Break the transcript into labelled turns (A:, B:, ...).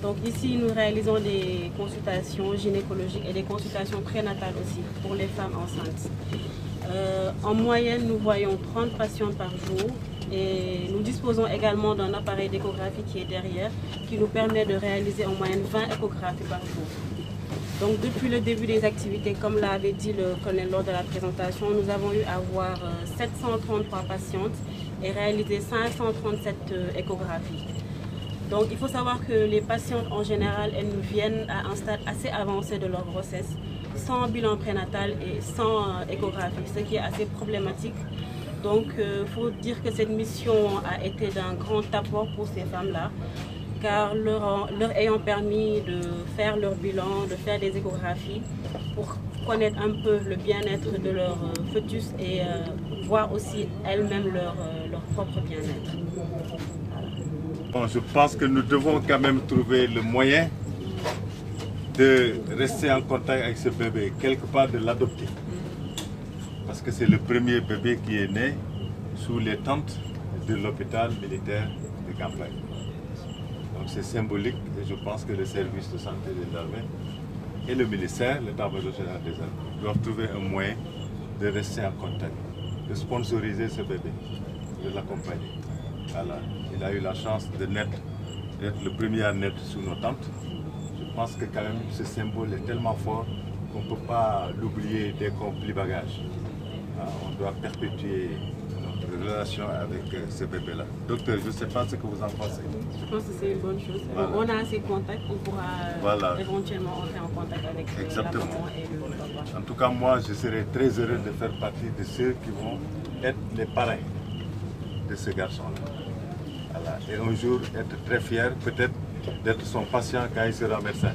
A: Donc ici, nous réalisons des consultations gynécologiques et des consultations prénatales aussi pour les femmes enceintes. En moyenne, nous voyons 30 patientes par jour et nous disposons également d'un appareil d'échographie qui est derrière, qui nous permet de réaliser en moyenne 20 échographies par jour. Donc depuis le début des activités, comme l'avait dit le colonel lors de la présentation, nous avons eu à voir 733 patientes et réalisé 537 échographies. Donc il faut savoir que les patientes en général, elles nous viennent à un stade assez avancé de leur grossesse, sans bilan prénatal et sans échographie, ce qui est assez problématique. Donc il faut dire que cette mission a été d'un grand apport pour ces femmes-là, car leur ayant permis de faire leur bilan, de faire des échographies pour connaître un peu le bien-être de leur fœtus et voir aussi elles-mêmes leur propre bien-être.
B: Bon, je pense que nous devons quand même trouver le moyen de rester en contact avec ce bébé, quelque part de l'adopter. Parce que c'est le premier bébé qui est né sous les tentes de l'hôpital militaire de campagne. Donc c'est symbolique et je pense que le service de santé des armées et le ministère, l'état-major général des armées, doivent trouver un moyen de rester en contact, de sponsoriser ce bébé, de l'accompagner. Voilà. Il a eu la chance d'être le premier à naître sous nos tentes. Je pense que quand même ce symbole est tellement fort qu'on ne peut pas l'oublier dès qu'on plie bagage. On doit perpétuer notre relation avec ce bébé-là. Docteur, je ne sais pas ce que vous en pensez.
A: Je pense que c'est une bonne chose. Voilà. On a assez de contacts, on pourra éventuellement entrer en contact avec la maman et le papa.
B: En tout cas, moi, je serais très heureux de faire partie de ceux qui vont être les parrains de ce garçon-là. Voilà. Et un jour, être très fier, peut-être, d'être son patient quand il sera médecin.